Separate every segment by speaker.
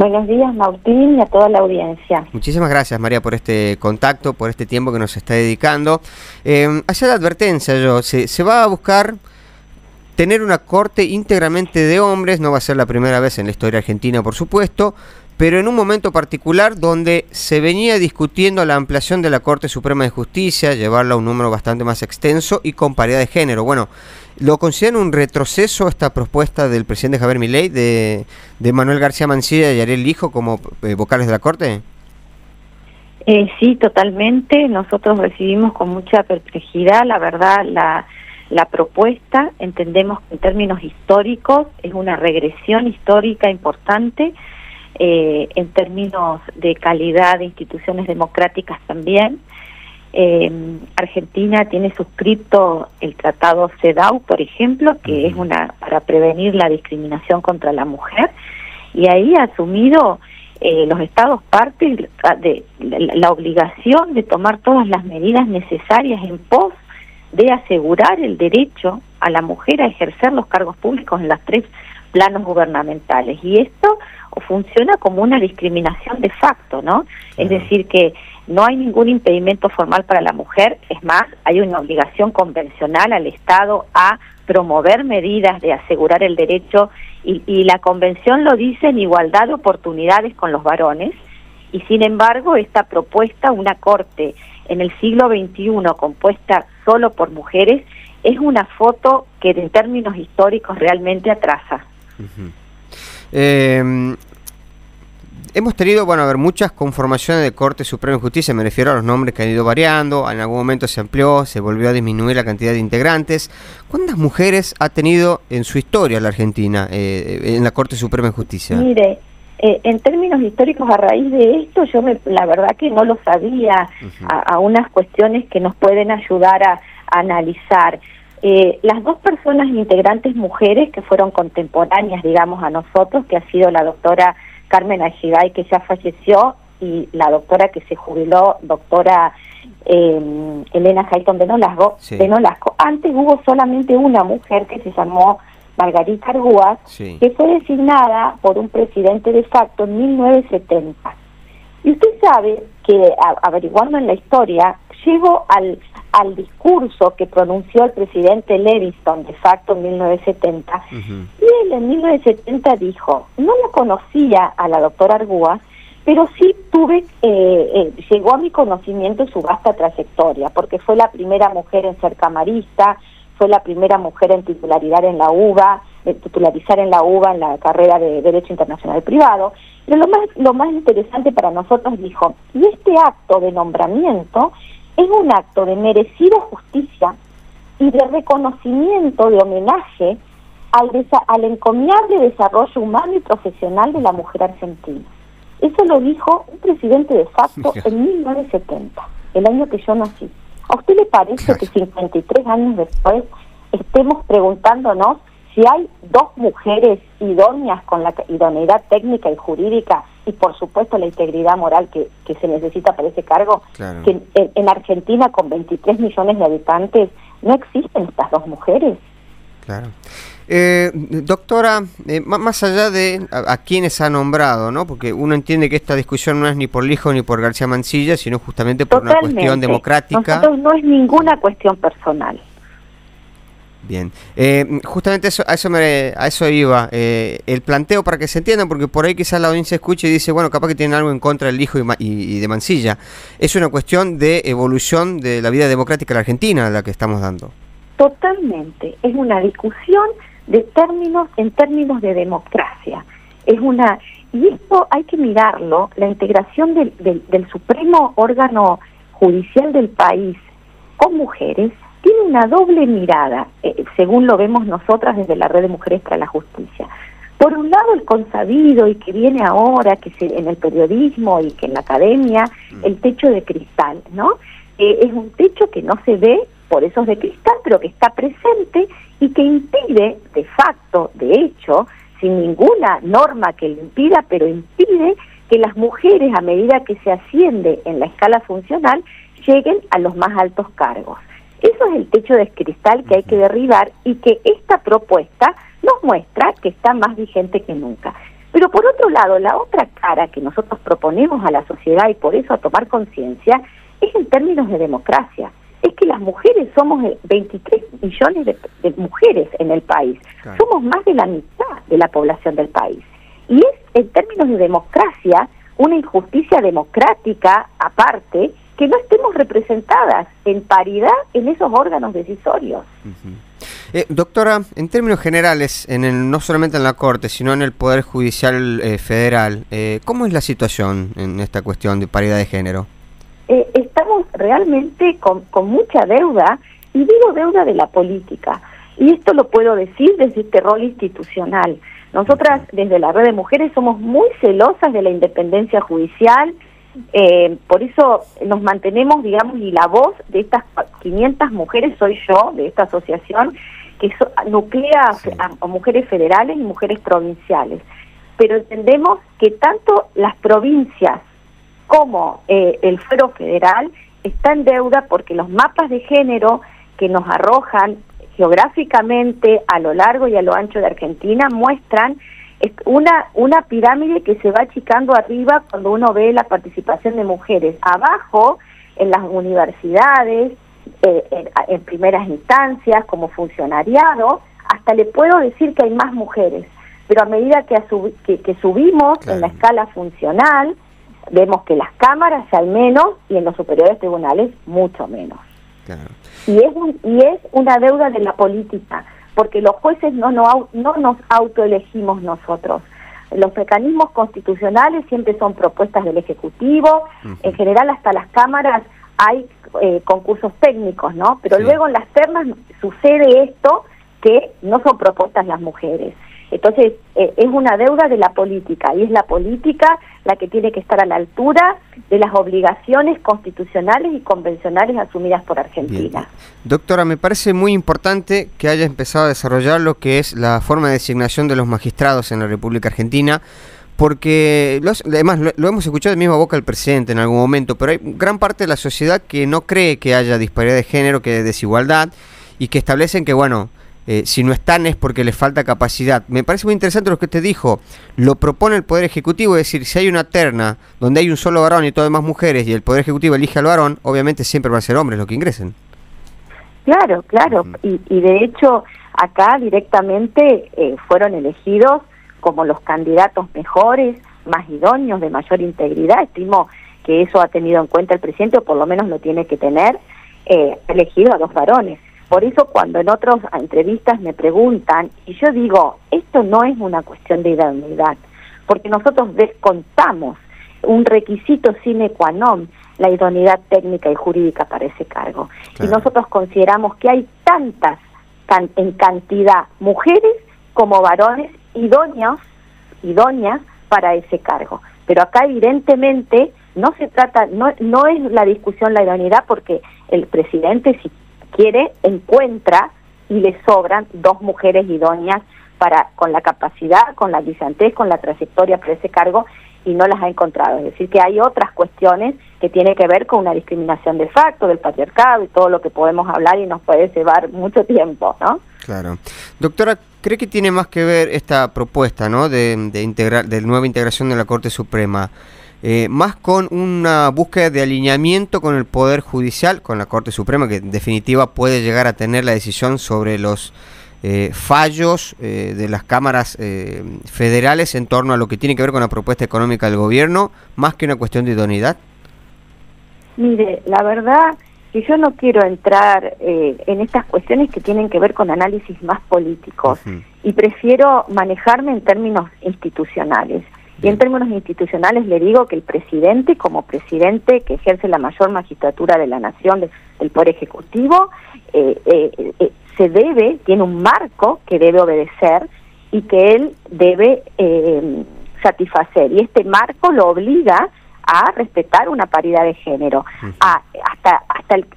Speaker 1: Buenos días, Martín, y a toda la audiencia.
Speaker 2: Muchísimas gracias, María, por este contacto, por este tiempo que nos está dedicando. Hacía la advertencia se va a buscar tener una corte íntegramente de hombres, no va a ser la primera vez en la historia argentina, por supuesto, pero en un momento particular donde se venía discutiendo la ampliación de la Corte Suprema de Justicia, llevarla a un número bastante más extenso y con paridad de género. Bueno, ¿lo consideran un retroceso esta propuesta del presidente Javier Milei de Manuel García Mancilla y Ariel Lijo como vocales de la Corte?
Speaker 1: Sí, totalmente. Nosotros recibimos con mucha perplejidad, la verdad, la propuesta. Entendemos que en términos históricos es una regresión histórica importante, en términos de calidad de instituciones democráticas también. Argentina tiene suscrito el tratado CEDAW, por ejemplo, que es para prevenir la discriminación contra la mujer, y ahí ha asumido los estados partes de la obligación de tomar todas las medidas necesarias en pos de asegurar el derecho a la mujer a ejercer los cargos públicos en los 3 planos gubernamentales, y esto funciona como una discriminación de facto, ¿no? Es decir, que no hay ningún impedimento formal para la mujer, es más, hay una obligación convencional al Estado a promover medidas de asegurar el derecho, y la Convención lo dice, en igualdad de oportunidades con los varones, y sin embargo esta propuesta, una corte en el siglo XXI compuesta solo por mujeres, es una foto que en términos históricos realmente atrasa.
Speaker 2: Hemos tenido, muchas conformaciones de Corte Suprema de Justicia, me refiero a los nombres que han ido variando, en algún momento se amplió, se volvió a disminuir la cantidad de integrantes. ¿Cuántas mujeres ha tenido en su historia la Argentina en la Corte Suprema de Justicia?
Speaker 1: Mire, en términos históricos, a raíz de esto, la verdad que no lo sabía, a unas cuestiones que nos pueden ayudar a analizar. Las 2 personas integrantes mujeres que fueron contemporáneas, digamos, a nosotros, que ha sido la doctora Carmen Ayigay, que ya falleció, y la doctora que se jubiló, doctora Elena Hayton de Nolasco. Antes hubo solamente una mujer que se llamó Margarita Arguaz, que fue designada por un presidente de facto en 1970. Y usted sabe que, averiguando en la historia, llego al discurso que pronunció el presidente Levingston de facto en 1970, y él en 1970 dijo: no la conocía a la doctora Arguaz, pero sí llegó a mi conocimiento su vasta trayectoria, porque fue la primera mujer en ser camarista, fue la primera mujer en titularizar en la UBA en la carrera de Derecho Internacional Privado. Pero lo más interesante para nosotros, dijo, y este acto de nombramiento es un acto de merecida justicia y de reconocimiento, de homenaje al encomiable desarrollo humano y profesional de la mujer argentina. Eso lo dijo un presidente de facto en 1970, el año que yo nací. ¿A usted le parece que 53 años después estemos preguntándonos si hay 2 mujeres idóneas con la idoneidad técnica y jurídica y por supuesto la integridad moral que se necesita para ese cargo? Claro. Que en Argentina, con 23 millones de habitantes, no existen estas 2 mujeres.
Speaker 2: Claro. Doctora, más allá de a quienes ha nombrado, ¿no? Porque uno entiende que esta discusión no es ni por Lijo ni por García Mancilla, sino justamente por una cuestión democrática.
Speaker 1: Nosotros no es ninguna cuestión personal.
Speaker 2: Bien, justamente a eso iba, el planteo para que se entienda, porque por ahí quizás la audiencia escuche y dice, bueno, capaz que tienen algo en contra del Lijo y de Mancilla. Es una cuestión de evolución de la vida democrática en la Argentina la que estamos dando.
Speaker 1: Totalmente, es una discusión en términos de democracia. Y esto hay que mirarlo, la integración del supremo órgano judicial del país con mujeres tiene una doble mirada, según lo vemos nosotras desde la Red de Mujeres para la Justicia. Por un lado, el consabido y que viene ahora, en el periodismo y que en la academia, el techo de cristal, ¿no? Es un techo que no se ve, por eso es de cristal, pero que está presente y que impide, de facto, de hecho, sin ninguna norma que lo impida, pero impide que las mujeres, a medida que se asciende en la escala funcional, lleguen a los más altos cargos. Eso es el techo de cristal que hay que derribar y que esta propuesta nos muestra que está más vigente que nunca. Pero por otro lado, la otra cara que nosotros proponemos a la sociedad y por eso a tomar conciencia es en términos de democracia. Es que las mujeres somos 23 millones de mujeres en el país. Claro. Somos más de la mitad de la población del país. Y es, en términos de democracia, una injusticia democrática aparte que no estemos representadas en paridad en esos órganos decisorios.
Speaker 2: Doctora, en términos generales, no solamente en la Corte, sino en el Poder Judicial Federal, ¿cómo es la situación en esta cuestión de paridad de género?
Speaker 1: Estamos realmente con mucha deuda, y digo deuda de la política, y esto lo puedo decir desde este rol institucional. Nosotras, desde la Red de Mujeres, somos muy celosas de la independencia judicial, por eso nos mantenemos, digamos, y la voz de estas 500 mujeres soy yo, de esta asociación, que nuclea a mujeres federales y mujeres provinciales. Pero entendemos que tanto las provincias como el fuero federal está en deuda porque los mapas de género que nos arrojan geográficamente a lo largo y a lo ancho de Argentina muestran una pirámide que se va achicando arriba cuando uno ve la participación de mujeres. Abajo, en las universidades, en primeras instancias, como funcionariado, hasta le puedo decir que hay más mujeres. Pero a medida que subimos claro. en la escala funcional, vemos que las cámaras hay menos y en los superiores tribunales mucho menos. Claro. Y es una deuda de la política, porque los jueces no nos autoelegimos nosotros. Los mecanismos constitucionales siempre son propuestas del Ejecutivo, en general hasta las cámaras hay concursos técnicos, ¿no? Pero sí. Luego en las ternas sucede esto que no son propuestas las mujeres. Entonces, es una deuda de la política, y es la política la que tiene que estar a la altura de las obligaciones constitucionales y convencionales asumidas por Argentina.
Speaker 2: Bien. Doctora, me parece muy importante que haya empezado a desarrollar lo que es la forma de designación de los magistrados en la República Argentina, porque además lo hemos escuchado de misma boca del presidente en algún momento, pero hay gran parte de la sociedad que no cree que haya disparidad de género, que hay desigualdad, y que establecen que, bueno, si no están es porque les falta capacidad. Me parece muy interesante lo que usted dijo. Lo propone el Poder Ejecutivo, es decir, si hay una terna donde hay un solo varón y todo demás mujeres y el Poder Ejecutivo elige al varón, obviamente siempre van a ser hombres los que ingresen.
Speaker 1: Claro, claro. Y de hecho, acá directamente fueron elegidos como los candidatos mejores, más idóneos, de mayor integridad. Estimo que eso ha tenido en cuenta el presidente, o por lo menos lo tiene que tener, elegido a 2 varones. Por eso cuando en otras entrevistas me preguntan, y yo digo, esto no es una cuestión de idoneidad, porque nosotros descontamos un requisito sine qua non, la idoneidad técnica y jurídica para ese cargo. Claro. Y nosotros consideramos que hay tantas, en cantidad, mujeres como varones idóneas para ese cargo. Pero acá evidentemente no se trata, no es la discusión la idoneidad, porque el presidente, si quiere, encuentra y le sobran 2 mujeres idóneas con la capacidad, con la brillantez, con la trayectoria para ese cargo, y no las ha encontrado. Es decir, que hay otras cuestiones que tienen que ver con una discriminación de facto, del patriarcado y todo lo que podemos hablar y nos puede llevar mucho tiempo, ¿no?
Speaker 2: Claro. Doctora, ¿cree que tiene más que ver esta propuesta, ¿no?, de nueva integración de la Corte Suprema, más con una búsqueda de alineamiento con el Poder Judicial, con la Corte Suprema, que en definitiva puede llegar a tener la decisión sobre los fallos de las cámaras federales en torno a lo que tiene que ver con la propuesta económica del gobierno, más que una cuestión de idoneidad?
Speaker 1: Mire, la verdad que yo no quiero entrar en estas cuestiones que tienen que ver con análisis más políticos, y prefiero manejarme en términos institucionales. Y en términos institucionales le digo que el presidente, como presidente que ejerce la mayor magistratura de la nación, del Poder Ejecutivo, tiene un marco que debe obedecer y que él debe satisfacer. Y este marco lo obliga a respetar una paridad de género. Hasta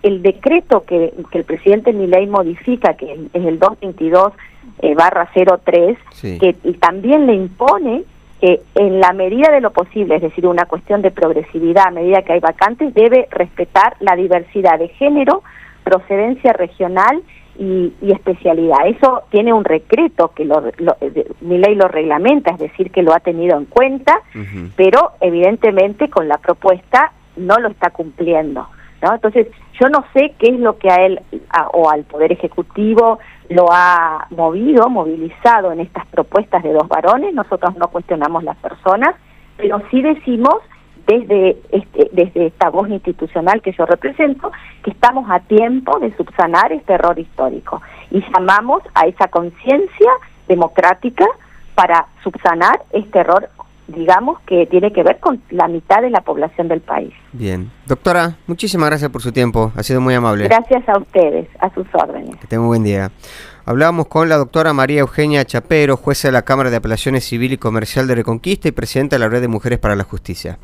Speaker 1: el decreto que el presidente Milei modifica, que es el 222/03, sí, que también le impone en la medida de lo posible, es decir, una cuestión de progresividad, a medida que hay vacantes, debe respetar la diversidad de género, procedencia regional y especialidad. Eso tiene un decreto que mi ley lo reglamenta, es decir, que lo ha tenido en cuenta, pero evidentemente con la propuesta no lo está cumpliendo, ¿no? Entonces, yo no sé qué es lo que a él o al Poder Ejecutivo lo ha movilizado en estas propuestas de 2 varones. Nosotros no cuestionamos las personas, pero sí decimos desde esta voz institucional que yo represento, que estamos a tiempo de subsanar este error histórico y llamamos a esa conciencia democrática para subsanar este error, digamos, que tiene que ver con la mitad de la población del país.
Speaker 2: Bien. Doctora, muchísimas gracias por su tiempo, ha sido muy amable.
Speaker 1: Gracias a ustedes, a sus órdenes.
Speaker 2: Que tenga un buen día. Hablábamos con la doctora María Eugenia Chapero, jueza de la Cámara de Apelaciones Civil y Comercial de Reconquista y presidenta de la Red de Mujeres para la Justicia.